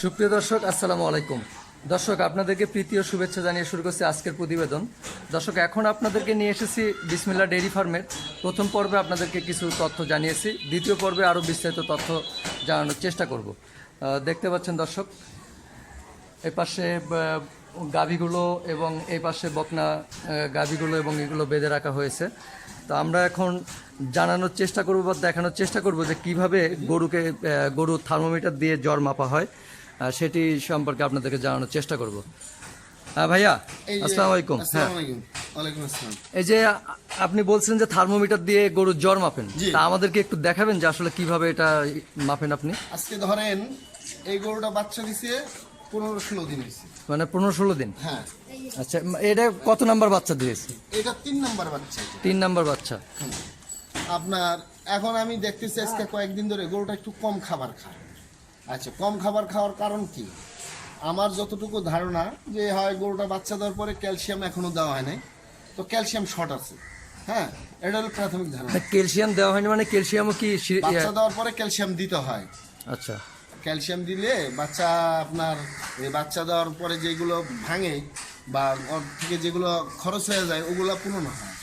সুপ্রিয় দর্শক, আসসালামু আলাইকুম। দর্শক, আপনাদেরকে প্রীতি ও শুভেচ্ছা জানিয়ে শুরু করছি আজকের প্রতিবেদন। দর্শক, এখন আপনাদেরকে নিয়ে এসেছি বিসমিল্লাহ ডেইরি ফার্মের। প্রথম পর্বে আপনাদেরকে কিছু তথ্য জানিয়েছি, দ্বিতীয় পর্বে আরও বিস্তারিত তথ্য জানানোর চেষ্টা করব। দেখতে পাচ্ছেন দর্শক, এই পাশে গাভীগুলো এবং এই পাশে বকনা গাভীগুলো এবং এগুলো বেঁধে রাখা হয়েছে। তো আমরা এখন জানানোর চেষ্টা করব বা দেখানোর চেষ্টা করব যে কীভাবে গরুর থার্মোমিটার দিয়ে জ্বর মাপা হয়, সেটি সম্পর্কে আপনাদেরকে জানানোর চেষ্টা করব। ভাইয়া, আসসালামু আলাইকুম। হ্যাঁ, এই যে আপনি বলছেন যে থার্মোমিটার দিয়ে গরুর জ্বর মাপেন, তা আমাদেরকে একটু দেখাবেন যে আসলে কিভাবে এটা মাপেন আপনি? আজকে ধরেন এই গরুটা বাচ্চা দিছে 15-16 দিন হয়েছে। মানে 15-16 দিন? হ্যাঁ। আচ্ছা, এটা কত নাম্বার বাচ্চা দিয়েছে? এটা 3 নাম্বার বাচ্চা। 3 নাম্বার বাচ্চা। আপনার এখন আমি দেখতেছি আজকে কয়েকদিন ধরে গরুটা একটু কম খাবার খায়। আচ্ছা, কম খাবার খাওয়ার কারণ কি? আমার যতটুকু ধারণা যে হয় গরুটা বাচ্চা দেওয়ার পরে ক্যালসিয়াম এখনো দেওয়া হয় নাই, তো ক্যালসিয়াম শর্ট আছে। হ্যাঁ, এটা হলো প্রাথমিক ধারণা। ক্যালসিয়াম দেওয়া হয়নি মানে ক্যালসিয়ামও কি বাচ্চা দেওয়ার পরে ক্যালসিয়াম দিতে হয়? আচ্ছা, ক্যালসিয়াম দিলে বাচ্চা আপনার এই বাচ্চা দেওয়ার পরে যেগুলো ভাঙে বা ওর থেকে যেগুলো খরচ হয়ে যায় ওগুলো পূরণ হয়।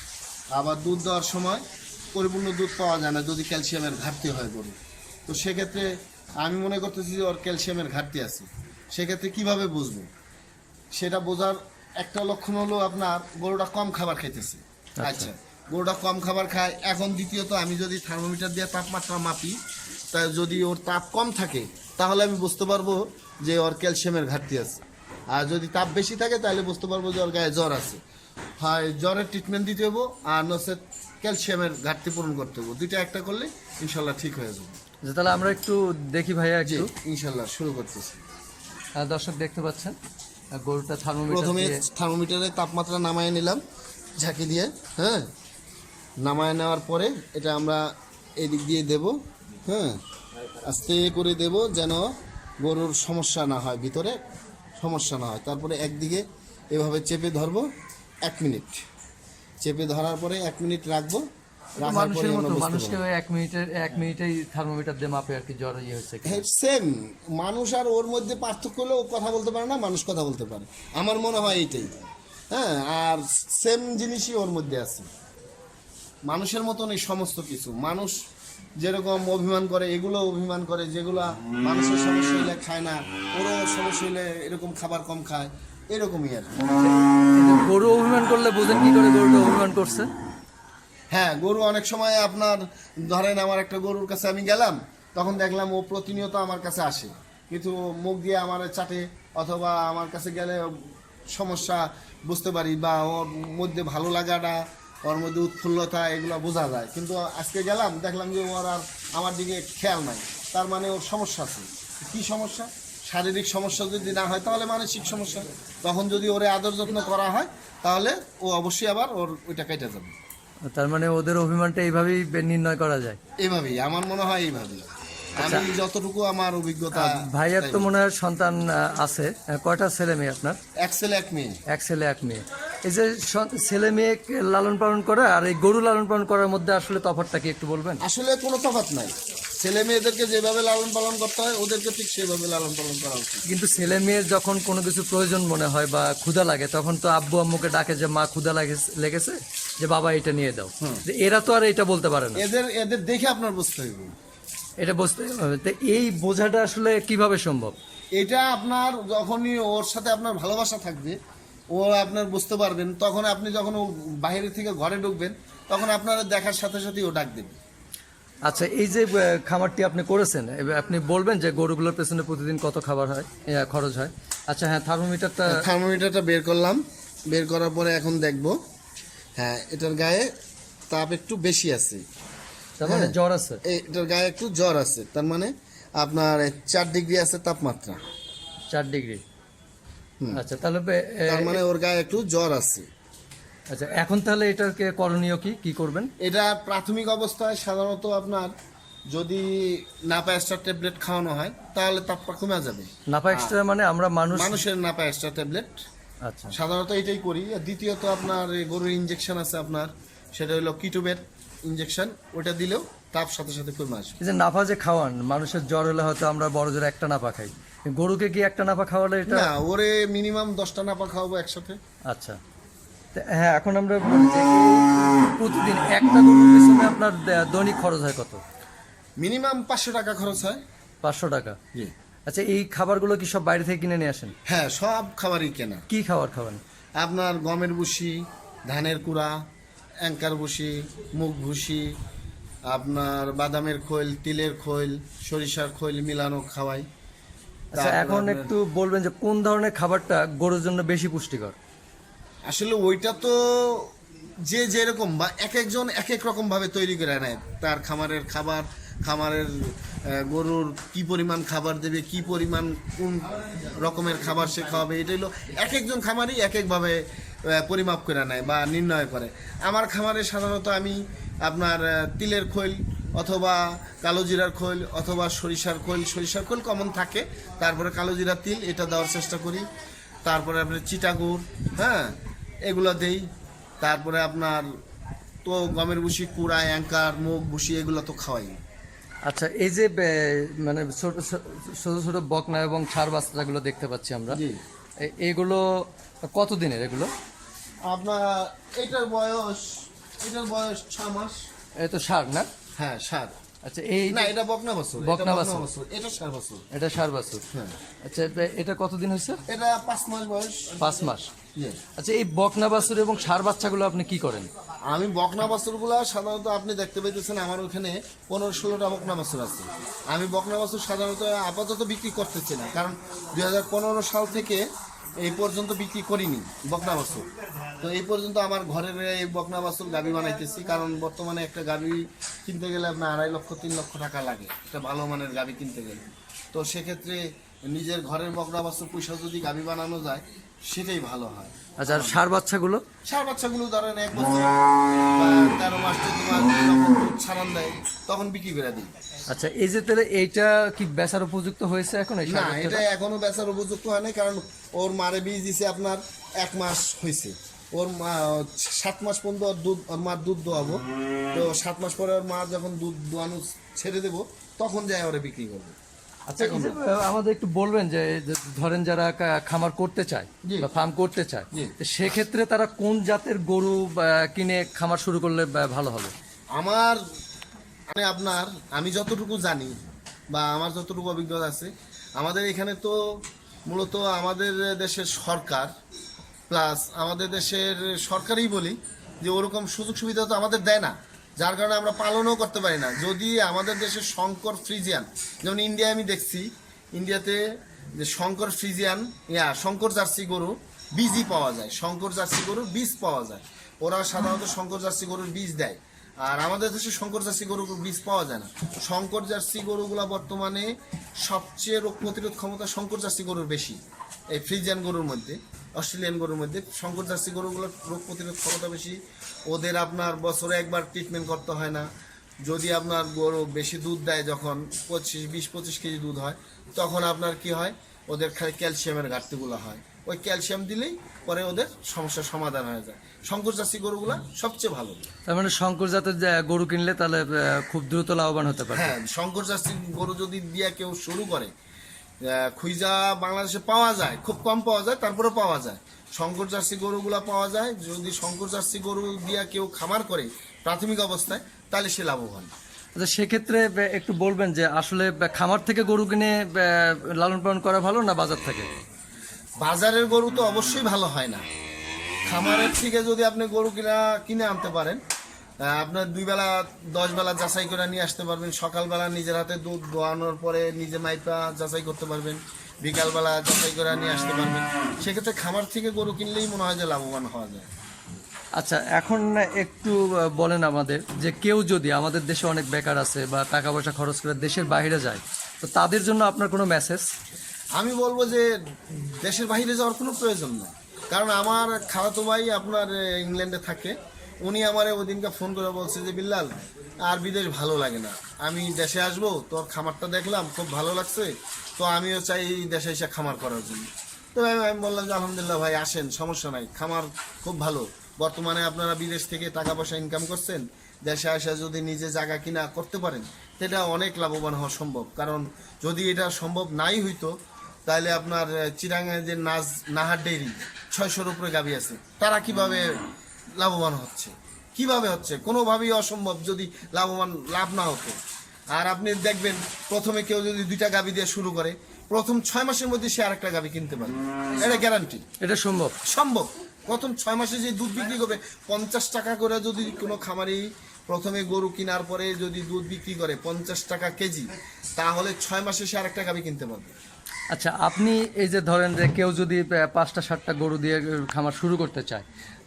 আবার দুধ দেওয়ার সময় পরিপূর্ণ দুধ পাওয়া যায় না যদি ক্যালসিয়ামের ঘাটতি হয় গরু। তো সেক্ষেত্রে আমি মনে করতেছি যে ওর ক্যালসিয়ামের ঘাটতি আছে। সেক্ষেত্রে কিভাবে বুঝবো? সেটা বোঝার একটা লক্ষণ হলো আপনার গরুটা কম খাবার খাইতেছে। আচ্ছা, গরুটা কম খাবার খায়। এখন দ্বিতীয়ত আমি যদি থার্মোমিটার দিয়ে তাপমাত্রা মাপি, তা যদি ওর তাপ কম থাকে তাহলে আমি বুঝতে পারবো যে ওর ক্যালসিয়ামের ঘাটতি আছে। আর যদি তাপ বেশি থাকে তাহলে বুঝতে পারবো যে ওর গায়ে জ্বর আছে। হয় জ্বরের ট্রিটমেন্ট দিতে হবো, আর নচেত ক্যালসিয়ামের ঘাটতি পূরণ করতে হবো। দুইটা একটা করলে ইনশাল্লাহ ঠিক হয়ে যাবে। তাহলে আমরা একটু দেখি ভাইয়া, একটু ইনশাল্লাহ শুরু করতেছি। দর্শক দেখতে পাচ্ছেন গরুটা প্রথমে থার্মোমিটারে তাপমাত্রা নামায় নিলাম ঝাঁকি দিয়ে। হ্যাঁ, নামায় নেওয়ার পরে এটা আমরা এদিক দিয়ে দেব। হ্যাঁ, আস্তে করে দেব যেন গরুর সমস্যা না হয়, ভিতরে সমস্যা না হয়। তারপরে একদিকে এভাবে চেপে ধরবো 1 মিনিট। চেপে ধরার পরে 1 মিনিট রাখবো। মানুষের মতো মানুষকে 1 মিনিটেই থার্মোমিটার দিয়ে মাপে আর কি জ্বর হয়েছে। সেম মানুষ আর ওর মধ্যে পার্থক্য হলো ও কথা বলতে পারে না, মানুষ কথা বলতে পারে। আমার মনে হয় এইটাই। হ্যাঁ, আর সেম জিনিসই ওর মধ্যে আছে। মানুষের মতন এই সমস্ত কিছু। মানুষ যেরকম অভিমান করে এগুলো অভিমান করে, যেগুলো মানুষের সমস্যা হইলে খায় না, ওরও সমস্যা হইলে এরকম খাবার কম খায়, এরকমই আর কি। গরু অভিমান করলে বোঝেন কি করে গরুটা অভিমান করছে? হ্যাঁ, গরু অনেক সময় আপনার ধরেন আমার একটা গরুর কাছে আমি গেলাম, তখন দেখলাম ও প্রতিনিয়ত আমার কাছে আসে, কিন্তু মুখ দিয়ে আমার চাটে, অথবা আমার কাছে গেলে সমস্যা বুঝতে পারি, বা ওর মধ্যে ভালো লাগাটা, ওর মধ্যে উৎফুল্লতা, এগুলো বোঝা যায়। কিন্তু আজকে গেলাম দেখলাম যে ওর আর আমার দিকে খেয়াল নাই, তার মানে ওর সমস্যা আছে। কী সমস্যা? শারীরিক সমস্যা যদি না হয় তাহলে মানসিক সমস্যা। তখন যদি ওরে আদর যত্ন করা হয় তাহলে ও অবশ্যই আবার ওর ওইটা কেটে যাবে। তার মানে ওদের অভিমানটা এইভাবেই নির্ণয় করা যায়? এইভাবেই আমার মনে হয়, এইভাবেই। আমি যতটুকু আমার অভিজ্ঞতা। ভাইয়ার তো মনে হয় সন্তান আছে, কয়টা ছেলে মেয়ে আপনার? 1 ছেলে 1 মেয়ে। 1 ছেলে 1 মেয়ে। এই যে ছেলে মেয়েকে লালন পালন করা আর এই গরু লালন পালন করার মধ্যে আসলে তফাৎটা কি একটু বলবেন? আসলে কোনো তফাৎ নাই। ছেলে মেয়েদেরকে যেভাবে লালন পালন করতে হয় ওদেরকে ঠিক সেভাবে লালন পালন করা উচিত। কিন্তু ছেলে মেয়ের যখন কোনো কিছু প্রয়োজন মনে হয় বা ক্ষুধা লাগে, তখন তো আব্বু আম্মুকে ডাকে যে মা ক্ষুধা লেগেছে, যে বাবা এটা নিয়ে দাও। এরা তো আর এটা বলতে পারে না। এদের দেখে আপনার বুঝতে হইব, এটা বুঝতে হবে। তো এই বোঝাটা আসলে কিভাবে সম্ভব? এটা আপনার যখনই ওর সাথে আপনার ভালোবাসা থাকবে, ও আপনার বুঝতে পারবেন। তখন আপনি যখন ও বাইরে থেকে ঘরে ঢুকবেন, তখন আপনারা দেখার সাথে সাথে ও ডাক দেবে। আচ্ছা, এই যে খামারটি আপনি করেছেন, আপনি বলবেন যে গরুগুলোর পেছনে প্রতিদিন কত খাবার হয়, খরচ হয়? আচ্ছা, হ্যাঁ, থার্মোমিটারটা বের করলাম। বের করার পরে এখন দেখব, হ্যাঁ, এটার গায়ে তাপ একটু বেশি আছে, তার মানে জ্বর আছে। এটার গায়ে একটু জ্বর আছে, তার মানে আপনার 4 ডিগ্রি আছে তাপমাত্রা। 4 ডিগ্রি। আচ্ছা, তাহলে তার মানে ওর গায়ে একটু জ্বর আছে। আচ্ছা, এখন তাহলে এটাকে করণীয় কি করবেন? এটা প্রাথমিক অবস্থায় সাধারণত আপনার যদি নাপা এক্সট্রা ট্যাবলেট খাওয়ানো হয় তাহলে তাপটা কমে যাবে। নাপা এক্সট্রা মানে আমরা মানুষের নাপা এক্সট্রা ট্যাবলেট। আচ্ছা, সাধারণত এটাই করি। দ্বিতীয়ত আপনার গরুর ইনজেকশন আছে আপনার, সেটা হলো কিটোবেট ইনজেকশন, ওটা দিলেও তাপ সাথে সাথে কমে আসবে। এই যে নাপা যে খাওয়ান, মানুষের জ্বর হলে হয়তো আমরা বড় জোর একটা নাপা খাই, গরুকে কি একটা নাপা খাওয়ালে এটা? না, ওরে মিনিমাম 10টা নাপা খাওয়াবো একসাথে। আচ্ছা, হ্যাঁ, এখন আমরা বলি যে প্রতিদিন একটা গরুর পিছনে আপনার দৈনিক খরচ হয় কত? মিনিমাম 500 টাকা খরচ হয়। 500 টাকা। জি। আচ্ছা, এই খাবারগুলো কি সব বাইরে থেকে কিনে নিয়ে আসেন? হ্যাঁ, সব খাবারই কেনা। কি খাবার খাবেন? আপনার গমের ভুসি, ধানের কুড়া, অ্যাঙ্কার ভুসি, মুগ ভুসি, আপনার বাদামের খৈল, তিলের খৈল, সরিষার খৈল মিলানো খাওয়াই। আচ্ছা, এখন একটু বলবেন যে কোন ধরনের খাবারটা গরুর জন্য বেশি পুষ্টিকর? আসলে ওইটা তো যে যেরকম বা এক একজন এক এক রকম ভাবে তৈরি করে নেয়। তার খামারের গরুর কি পরিমাণ খাবার দেবে, কি পরিমাণ কোন রকমের খাবার সে খাওয়াবে, এটা হলো এক একজন খামারই এক একভাবে পরিমাপ করে নেয় বা নির্ণয় করে। আমার খামারে সাধারণত আমি আপনার তিলের খৈল অথবা কালো জিরার খৈল অথবা সরিষার খৈল কমন থাকে, তারপরে কালো জিরা তিল এটা দেওয়ার চেষ্টা করি। তারপরে আপনার চিটাগুড়, হ্যাঁ, এগুলো দেই। তারপরে আপনার তো গমের ভুসি, কুড়া, অ্যাঙ্কার, মুগ ভুসি এগুলো তো খাওয়াই। আচ্ছা, এই যে মানে ছোট ছোট ছোট বকনা এবং ষাঁড় বাচ্চাগুলো দেখতে পাচ্ছি আমরা, এগুলো কতদিনের? এগুলো আপনার এটার বয়স 6 মাস। এই তো ষাঁড় না? হ্যাঁ, 7। আচ্ছা, এই না, এটা বকনা বাছুর। বকনা বাছুর। এটা 7 বছর। এটা ষাঁড় বাছুর। হ্যাঁ। আচ্ছা, এটা কতদিন হয়েছে? এটা 5 মাস বয়স। 5 মাস। আচ্ছা, এই বকনা বাছুর এবং ষাঁড় বাচ্চাগুলো আপনি কি করেন? আমি বকনা বাছুরগুলো সাধারণত আপনি দেখতে পাইতেছেন আমার ওখানে 15-16টা বকনা বাছুর আছে। আমি বকনা বাছুর সাধারণত আপাতত বিক্রি করতেছি না, কারণ 2015 সাল থেকে এই পর্যন্ত বিক্রি করিনি বকনা বাছুর। তো এই পর্যন্ত আমার ঘরের এই বকনা বাছুর গাভী বানাইতেছি, কারণ বর্তমানে একটা গাভী কিনতে গেলে আপনার 2.5 লক্ষ 3 লক্ষ টাকা লাগে একটা ভালো মানের গাভী কিনতে গেলে। তো সেক্ষেত্রে নিজের ঘরের বকনা বাছুর পয়সা যদি গাভী বানানো যায় সেটাই ভালো হয়। আচ্ছা, আর ষাঁড় বাচ্চাগুলো? ষাঁড় বাচ্চাগুলো ধরেন 1 বছর বা 13 মাস 14 মাস যখন দুধ ছাড়ান দেয় তখন বিক্রি করে দিই। আচ্ছা, এই যে তাহলে এইটা কি বেচার উপযুক্ত হয়েছে এখন? না, এটা এখনো বেচার উপযুক্ত হয় না, কারণ ওর মারে বীজ দিছে আপনার 1 মাস হয়েছে। ওর মা 7 মাস পর্যন্ত ওর মার দুধ দোয়াবো। তো 7 মাস পরে ওর মা যখন দুধ দোয়ানো ছেড়ে দেবো তখন যায় ওরা বিক্রি করবে। আচ্ছা, আমাদের একটু বলবেন যে ধরেন যারা খামার করতে চায় বা ফার্ম করতে চায়, সেক্ষেত্রে তারা কোন জাতের গরু কিনে খামার শুরু করলে ভালো হবে? আমার আমি যতটুকু জানি বা আমার যতটুকু অভিজ্ঞতা আছে, আমাদের এখানে তো মূলত আমাদের দেশের সরকার প্লাস আমাদের দেশের সরকারই বলি যে ওরকম সুযোগ সুবিধা তো আমাদের দেয় না, যার কারণে আমরা পালনও করতে পারি না। যদি আমাদের দেশের শঙ্কর ফ্রিজিয়ান, যেমন ইন্ডিয়ায় আমি দেখছি, ইন্ডিয়াতে যে শঙ্কর ফ্রিজিয়ান শঙ্কর জার্সি গরু বীজই পাওয়া যায়, শঙ্কর জার্সি গরুর বীজ পাওয়া যায়। ওরা সাধারণত শঙ্কর জার্সি গরুর বীজ দেয়, আর আমাদের দেশে শঙ্কর জার্সি গরুর বীজ পাওয়া যায় না। শঙ্কর জার্সি গরুগুলা বর্তমানে সবচেয়ে রোগ প্রতিরোধ ক্ষমতা শঙ্কর জার্সি গরুর বেশি। এই ফ্রিজিয়ান গরুর মধ্যে, অস্ট্রেলিয়ান গরুর মধ্যে শঙ্কর জার্সি গরুগুলোর রোগ প্রতিরোধ ক্ষমতা বেশি। ওদের আপনার বছরে একবার ট্রিটমেন্ট করতে হয় না। যদি আপনার গরু বেশি দুধ দেয়, যখন 20-25 কেজি দুধ হয়, তখন আপনার কি হয়, ওদের খালি ক্যালসিয়ামের ঘাটতিগুলো হয়। ওই ক্যালসিয়াম দিলেই পরে ওদের সমস্যার সমাধান হয়ে যায়। শঙ্কর জার্সি গরুগুলা সবচেয়ে ভালো। তার মানে শঙ্কর জাতের গরু কিনলে তাহলে খুব দ্রুত লাভবান হতে পারে। হ্যাঁ, শঙ্কর জার্সি গরু যদি দিয়ে কেউ শুরু করে, খুঁজা বাংলাদেশে পাওয়া যায়, খুব কম পাওয়া যায়, তারপরে পাওয়া যায়। শঙ্কর জার্সি গরুগুলা পাওয়া যায়। যদি শঙ্কর জার্সি গরু দিয়ে কেউ খামার করে প্রাথমিক অবস্থায়, তাহলে সে লাভবান। আচ্ছা, সেক্ষেত্রে একটু বলবেন যে আসলে খামার থেকে গরু কিনে লালন পালন করা ভালো না বাজার থেকে? বাজারের গরু তো অবশ্যই ভালো হয় না। খামারের থেকে যদি আপনি গরু কিনে আনতে পারেন, আপনার 2 বেলা 10 বেলা যাচাই করে নিয়ে আসতে পারবেন। সকালবেলা নিজের হাতে দুধ দোয়ানোর পরে নিজে মাইপা যাচাই করতে পারবেন, বিকালবেলা যাচাই করে নিয়ে আসতে পারবেন। সেক্ষেত্রে খামার থেকে গরু কিনলেই মনে হয় যে লাভবান হওয়া যায়। আচ্ছা, এখন একটু বলেন আমাদের যে কেউ যদি আমাদের দেশে অনেক বেকার আছে বা টাকা পয়সা খরচ করে দেশের বাইরে যায়, তো তাদের জন্য আপনার কোনো মেসেজ? আমি বলবো যে দেশের বাইরে যাওয়ার কোনো প্রয়োজন নেই, কারণ আমার খালাতো ভাই আপনার ইংল্যান্ডে থাকে। উনি আমারে ওই দিনকে ফোন করে বলছে যে বিল্লাল, আর বিদেশ ভালো লাগে না, আমি দেশে আসবো, তোর খামারটা দেখলাম খুব ভালো লাগছে, তো আমিও চাই দেশে এসে খামার করার জন্য। তো আমি বললাম যে আলহামদুলিল্লাহ ভাই, আসেন, সমস্যা নাই, খামার খুব ভালো। বর্তমানে আপনারা বিদেশ থেকে টাকা পয়সা ইনকাম করছেন, দেশে আসা যদি নিজে জায়গা কিনা করতে পারেন, সেটা অনেক লাভবান হওয়া সম্ভব। কারণ যদি এটা সম্ভব নাই হইতো, তাহলে আপনার চিরাঙে যে নাহার ডেইরি 600-র উপরে গাভী আছে, তারা কিভাবে লাভবান হচ্ছে? কিভাবে হচ্ছে? কোনোভাবেই অসম্ভব যদি লাভ না হতো। আর আপনি দেখবেন প্রথমে কেউ যদি 2টা গাভী দিয়ে শুরু করে, প্রথম 6 মাসের মধ্যে সে আরেকটা গাভী কিনতে পারবে, এটা গ্যারান্টি। এটা সম্ভব। প্রথম 6 মাসে যে দুধ বিক্রি করবে 50 টাকা করে, যদি কোনো খামারি প্রথমে গরু কেনার পরে যদি দুধ বিক্রি করে 50 টাকা কেজি, তাহলে 6 মাসে সে আরেকটা গাভী কিনতে পারবে। আচ্ছা, আপনি এই যে ধরেন যে কেউ যদি 5টা-7টা গরু দিয়ে খামার শুরু করতে চায়,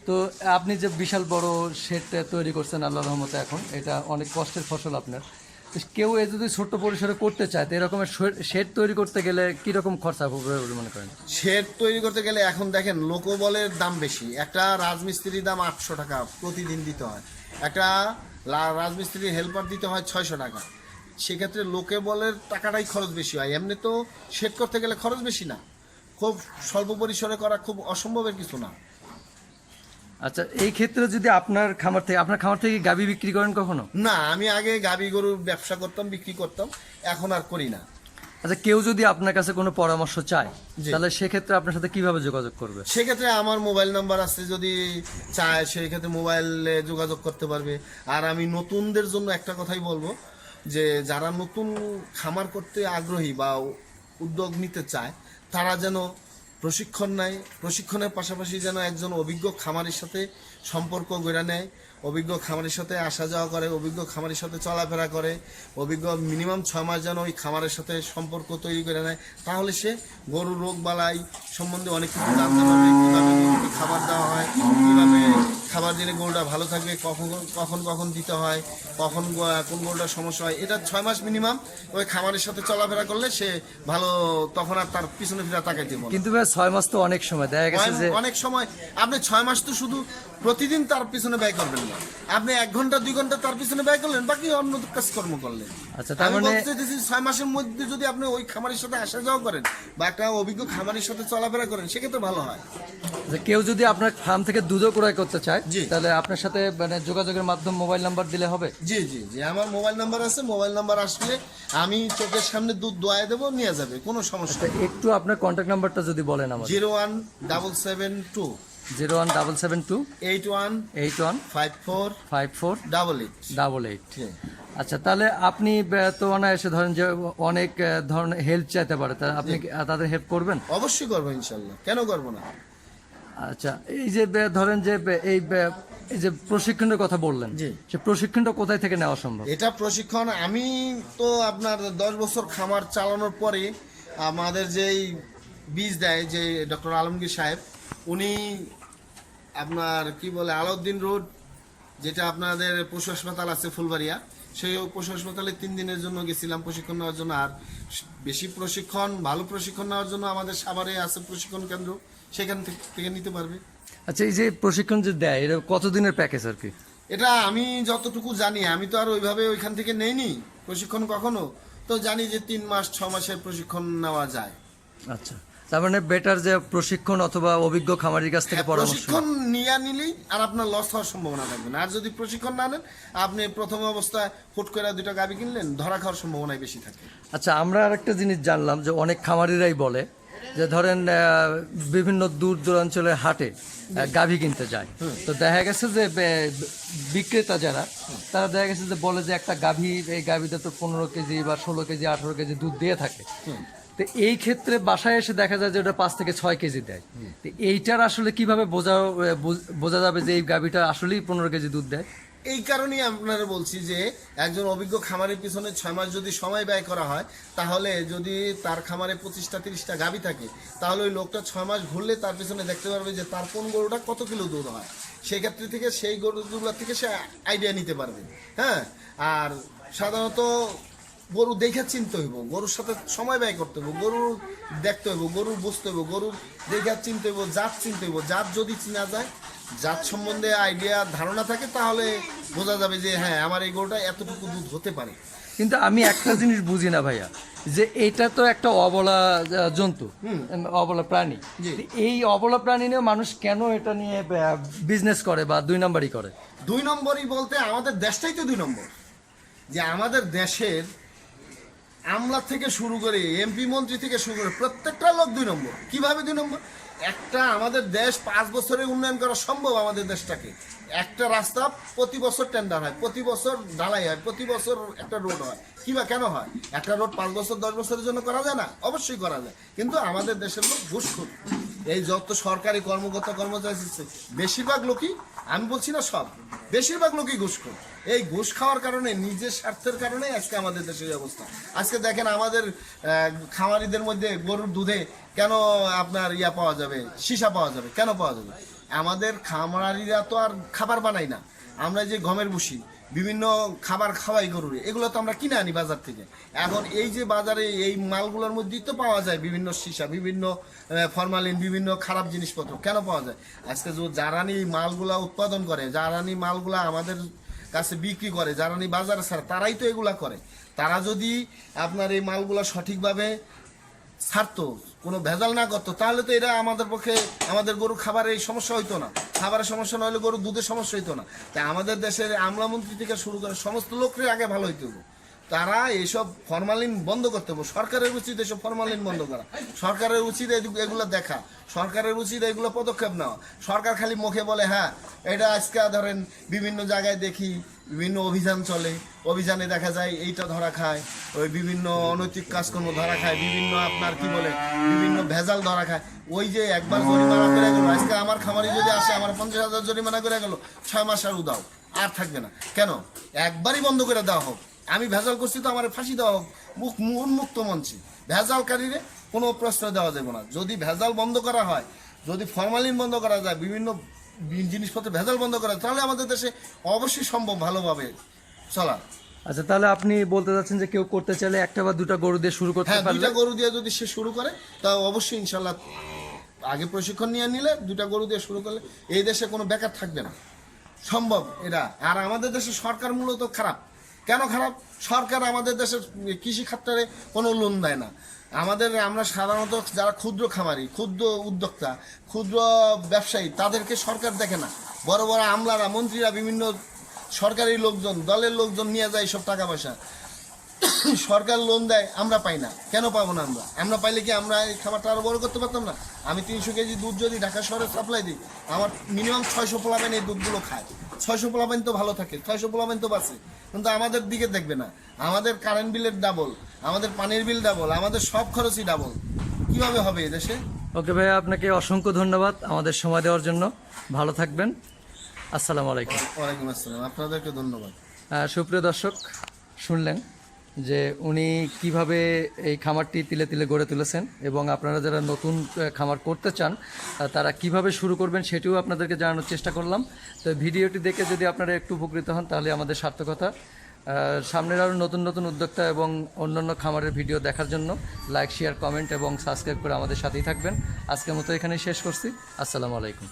তো আপনি যে বিশাল বড় শেডটা তৈরি করছেন আল্লাহর রহমতে, এখন এটা অনেক কষ্টের ফসল আপনার। তো কেউ এই যদি ছোট্ট পরিসরে করতে চায়, তো এরকমের শেড তৈরি করতে গেলে কীরকম খরচা হবে বলে মনে করেন? শেড তৈরি করতে গেলে এখন দেখেন লোকবলের দাম বেশি। একটা রাজমিস্ত্রির দাম 800 টাকা প্রতিদিন দিতে হয়, একটা রাজমিস্ত্রির হেল্পার দিতে হয় 600 টাকা। সেক্ষেত্রে লোকবলের টাকাটাই খরচ বেশি হয়। এমনি তো শেড করতে গেলে খরচ বেশি না, খুব স্বল্প পরিসরে করা খুব অসম্ভবের কিছু না। আচ্ছা, এই ক্ষেত্রে যদি আপনার খামার থেকে গাভী বিক্রি করেন কখনো? না, আমি আগে গাভী গরুর ব্যবসা করতাম, বিক্রি করতাম, এখন আর করি না। আচ্ছা, কেউ যদি আপনার কাছে কোনো পরামর্শ চায়, তাহলে সেক্ষেত্রে আপনার সাথে কিভাবে যোগাযোগ করবে? সেক্ষেত্রে আমার মোবাইল নাম্বার আছে, যদি চায় সেই ক্ষেত্রে মোবাইলে যোগাযোগ করতে পারবে। আর আমি নতুনদের জন্য একটা কথাই বলবো, যে যারা নতুন খামার করতে আগ্রহী বা উদ্যোগ নিতে চায়, তারা যেন প্রশিক্ষণ নেয়, প্রশিক্ষণের পাশাপাশি যেন একজন অভিজ্ঞ খামারের সাথে সম্পর্ক গড়ে নেয়, অভিজ্ঞ খামারের সাথে আসা যাওয়া করে, অভিজ্ঞ খামারের সাথে চলাফেরা করে, অভিজ্ঞ মিনিমাম 6 মাস যেন ওই খামারের সাথে সম্পর্ক তৈরি করে নেয়। তাহলে সে গরুর রোগ বালাই সম্বন্ধে অনেক কিছু জানতে পারবে, কীভাবে গরুকে খাবার দেওয়া হয়, কীভাবে খাবার দিলে গরুটা ভালো থাকবে, কখন দিতে হয়, কখন কোন গরুটার সমস্যা হয়। এটা 6 মাস মিনিমাম ওই খামারের সাথে চলাফেরা করলে সে ভালো, তখন আর তার পিছনে ফিরে তাকাইতে বলে। কিন্তু 6 মাস তো অনেক সময়, দেখা গেছে যে অনেক সময় আপনি 6 মাস তো শুধু প্রতিদিন তার পিছনে ব্যয় করবেন না, আপনি 1 ঘন্টা 2 ঘন্টা তার পিছনে ব্যয় করলেন, বাকি অন্য কাজকর্ম করলেন। আচ্ছা, তার মানে 6 মাসের মধ্যে যদি আপনি ওই খামারের সাথে আসা যাওয়া করেন বা একটা অভিজ্ঞ খামারের সাথে চলাফেরা করেন, সেক্ষেত্রে ভালো হয়। যে কেউ যদি আপনার ফার্ম থেকে দুধও ক্রয় করতে চায়, তাহলে আপনার সাথে মানে যোগাযোগের মাধ্যম মোবাইল নাম্বার দিলে হবে? জি জি জি, আমার মোবাইল নাম্বার আছে। মোবাইল নাম্বার আসলে আমি চোখের সামনে দুধ দোয়ায় দেবো, নিয়ে যাবে, কোনো সমস্যা নেই। একটু আপনার কন্ট্যাক্ট নাম্বারটা যদি বলেন আমাদের। 01772 01772 81 81 54 54 88। আচ্ছা, তাহলে আপনি তো অনায়াসে ধরেন যে অনেক ধরনের হেল্প চাইতে পারে, তা আপনি তাদের হেল্প করবেন? অবশ্যই করবো, ইনশাল্লাহ, কেন করবো না। আচ্ছা, এই যে ধরেন যে এই যে প্রশিক্ষণের কথা বললেন, সে প্রশিক্ষণটা কোথায় থেকে নেওয়া সম্ভব? এটা প্রশিক্ষণ আমি তো আপনার 10 বছর খামার চালানোর পরে আমাদের যেই বীজ দেয়, যে ডক্টর আলমগীর সাহেব, উনি আপনার কি বলে আলাউদ্দিন রোড, যেটা আপনাদের পশু হাসপাতাল আছে ফুলবাড়িয়া, সেই পশু হাসপাতালে 3 দিনের জন্য গেছিলাম প্রশিক্ষণ নেওয়ার জন্য। আর বেশি প্রশিক্ষণ, ভালো প্রশিক্ষণ নেওয়ার জন্য আমাদের সাভারে আছে প্রশিক্ষণ কেন্দ্র, সেখান থেকে নিতে পারবে। আচ্ছা, এই যে প্রশিক্ষণ যে দেয়, এটা কতদিনের প্যাকেজ আর কি? এটা আমি যতটুকু জানি, আমি তো আর ওইভাবে ওইখান থেকে নেইনি প্রশিক্ষণ কখনো, তো জানি যে 3 মাস 6 মাসের প্রশিক্ষণ নেওয়া যায়। আচ্ছা, তার মানে বেটার যে প্রশিক্ষণ অথবা অভিজ্ঞ খামারির কাছ থেকে পরামর্শ। প্রশিক্ষণ নিয়ে নিলেই আর আপনার লস হওয়ার সম্ভাবনা থাকবে না। আর যদি প্রশিক্ষণ না নেন, আপনি প্রথম অবস্থায় হুট করে 2টা গাভী কিনলেন, ধরা খাওয়ার সম্ভাবনাই বেশি থাকে। আচ্ছা, আমরা আরেকটা জিনিস জানলাম যে অনেক খামারিরাই বলে যে ধরেন বিভিন্ন দূর দূরাঞ্চলের হাটে গাভী কিনতে যায়, তো দেখা গেছে যে বিক্রেতা যারা, তারা দেখা গেছে যে বলে যে একটা গাভী, এই গাভীতে তো 15 কেজি বা 16 কেজি 18 কেজি দুধ দিয়ে থাকে। তো এই ক্ষেত্রে বাসায় এসে দেখা যায় যে ওটা 5 থেকে 6 কেজি দেয়। তো এইটার আসলে কিভাবে বোঝা যাবে যে এই গাভীটা আসলেই 15 কেজি দুধ দেয়? এই কারণেই আপনারা বলছি যে একজন অভিজ্ঞ খামারের পিছনে 6 মাস যদি সময় ব্যয় করা হয়, তাহলে যদি তার খামারে 25টা 30টা গাভী থাকে, তাহলে ওই লোকটা 6 মাস ঘুরলে তার পিছনে দেখতে পারবে যে তার কোন গরুটা কত কিলো দুধ হয়। সেই ক্ষেত্রে থেকে সেই গরুগুলোর থেকে সে আইডিয়া নিতে পারবে। হ্যাঁ, আর সাধারণত গরু দেখে চিনতে হইব, গরুর সাথে সময় ব্যয় করতে হইব, গরু দেখতে হইব, গরু বুঝতে হইব, গরুর দেখে চিনতে হইব, জাত চিনতে হইব। জাত যদি চিনা যায়, জাত সম্বন্ধে আইডিয়া ধারণা থাকে, তাহলে বোঝা যাবে যে হ্যাঁ, আমার এই গরুটা এতটুকু দুধ হতে পারে। কিন্তু আমি একটা জিনিস বুঝি না ভাইয়া, যে এটা তো একটা অবলা জন্তু, অবলা প্রাণী। এই অবলা প্রাণী নিয়ে মানুষ কেন এটা নিয়ে বিজনেস করে বা 2 নম্বরই করে? 2 নম্বরই বলতে আমাদের দেশটাই তো 2 নম্বর। যে আমাদের দেশের আমলা থেকে শুরু করে এমপি মন্ত্রী থেকে শুরু করে প্রত্যেকটা লোক 2 নম্বর। কিভাবে 2 নম্বর? একটা আমাদের দেশ 5 বছরে উন্নয়ন করা সম্ভব আমাদের দেশটাকে। একটা রাস্তা প্রতি বছর টেন্ডার হয়, প্রতি বছর ঢালাই হয়, প্রতি বছর একটা রোড হয়। কিবা কেন হয়? একটা রোড 5 বছর 10 বছরের জন্য করা যায় না? অবশ্যই করা যায়, কিন্তু আমাদের দেশের লোক ঘুষখোর। এই যত সরকারি কর্মকর্তা কর্মচারী বেশিরভাগ লোকই, আমি বলছি না সব, বেশিরভাগ লোকই ঘুষখোর। এই ঘুষ খাওয়ার কারণে, নিজের স্বার্থের কারণে আজকে আমাদের দেশের এই অবস্থা। আজকে দেখেন আমাদের খামারিদের মধ্যে গরুর দুধে কেন আপনার পাওয়া যাবে, সীসা পাওয়া যাবে, কেন পাওয়া যাবে? আমাদের খামারিরা তো আর খাবার বানাই না, আমরা যে গমের ভুসি বিভিন্ন খাবার খাওয়াই গরুর, এগুলো তো আমরা কিনে আনি বাজার থেকে। এখন এই যে বাজারে এই মালগুলোর মধ্যেই তো পাওয়া যায় বিভিন্ন সীসা, বিভিন্ন ফরমালিন, বিভিন্ন খারাপ জিনিসপত্র। কেন পাওয়া যায়? আজকে যে জ্বালানি মালগুলা উৎপাদন করে, জ্বালানি মালগুলা আমাদের কাছে বিক্রি করে, জ্বালানি বাজারে ছাড়ে, তারাই তো এগুলা করে। তারা যদি আপনার এই মালগুলা সঠিকভাবে ছাড়তো, কোনো ভেজাল না করতো, তাহলে তো এটা আমাদের পক্ষে, আমাদের গরু খাবারের এই সমস্যা হইতো না, খাবারের সমস্যা না হলে গরু দুধের সমস্যা হইতো না। তাই আমাদের দেশের আমলামন্ত্রী থেকে শুরু করে সমস্ত লোককে আগে ভালো হইতে হবে। তারা এইসব ফরমালিন বন্ধ করতে হবে। সরকারের উচিত এইসব ফরমালিন বন্ধ করা, সরকারের উচিত এগুলো দেখা, সরকারের উচিত এগুলো পদক্ষেপ নেওয়া। সরকার খালি মুখে বলে হ্যাঁ এটা আজকে ধরেন বিভিন্ন জায়গায় দেখি বিভিন্ন অভিযান চলে, অভিযানে দেখা যায় এইটা ধরা খায়, ওই বিভিন্ন অনৈতিক কাজকর্ম ধরা খায়, বিভিন্ন আপনার কি বলে বিভিন্ন ভেজাল ধরা খায়। ওই যে একবার জরিমানা করে গেল, আজকে আমার খামারি যদি আসে আমার 50,000 জরিমানা করে গেল, 6 মাস আর উদাও, আর থাকবে না। কেন? একবারই বন্ধ করে দেওয়া হোক। আমি ভেজাল করছি তো আমার ফাঁসি দেওয়া হোক, উন্মুক্ত মঞ্চে। ভেজালকারীরে কোনো প্রশ্রয় দেওয়া যাবে না। যদি ভেজাল বন্ধ করা হয়, যদি ফরমালিন বন্ধ করা যায়, বিভিন্ন জিনিসপত্র ভেজাল বন্ধ করা যায়, তাহলে আমাদের দেশে অবশ্যই সম্ভব ভালোভাবে চলা। আচ্ছা, তাহলে আপনি বলতে চাচ্ছেন যে কেউ করতে চাইলে 1 বা 2টা গরু দিয়ে শুরু করতে হ্যাঁ, পারলে? 2টা গরু দিয়ে যদি সে শুরু করে তা অবশ্যই ইনশাল্লাহ, আগে প্রশিক্ষণ নিয়ে নিলে 2টা গরু দিয়ে শুরু করলে এই দেশে কোনো বেকার থাকবে না, সম্ভব এটা। আর আমাদের দেশের সরকার মূলত খারাপ। কেন খারাপ? সরকার আমাদের দেশের কৃষি খাতে কোনো লোন দেয় না। আমরা সাধারণত যারা ক্ষুদ্র খামারি, ক্ষুদ্র উদ্যোক্তা, ক্ষুদ্র ব্যবসায়ী, তাদেরকে সরকার দেখে না। বড় বড় আমলারা, মন্ত্রীরা, বিভিন্ন সরকারি লোকজন, দলের লোকজন নিয়ে যায় সব টাকা পয়সা। সরকার লোন দেয়, আমরা পাই না। কেন পাবো না? আমরা পাইলে কি আমরা এই খাবারটা আরো বড় করতে পারতাম না? আমি 300 কেজি দুধ যদি ঢাকা শহরে সাপ্লাই দিই, আমার মিনিমাম 600 পোলাপাইন এই দুধগুলো খায়। 600 পোলাপাইন তো ভালো থাকে, 600 পোলাপাইন তো বাঁচে। কিন্তু আমাদের দিকে দেখবে না। আমাদের কারেন্ট বিলের ডাবল, আমাদের পানির বিল ডাবল, আমাদের সব খরচই ডাবল। কিভাবে হবে এদেশে? ওকে ভাইয়া, আপনাকে অসংখ্য ধন্যবাদ আমাদের সময় দেওয়ার জন্য। ভালো থাকবেন। আসসালামু আলাইকুম। ওয়ালাইকুম আসসালাম, আপনাদেরকে ধন্যবাদ। সুপ্রিয় দর্শক, শুনলেন যে উনি কিভাবে এই খামারটি তিলে তিলে গড়ে তুলেছেন, এবং আপনারা যারা নতুন খামার করতে চান তারা কিভাবে শুরু করবেন সেটিও আপনাদেরকে জানানোর চেষ্টা করলাম। তো ভিডিওটি দেখে যদি আপনারা একটু উপকৃত হন তাহলে আমাদের সার্থকতা। সামনের আরও নতুন নতুন উদ্যোক্তা এবং অন্যান্য খামারের ভিডিও দেখার জন্য লাইক, শেয়ার, কমেন্ট এবং সাবস্ক্রাইব করে আমাদের সাথেই থাকবেন। আজকের মতো এখানেই শেষ করছি। আসসালামু আলাইকুম।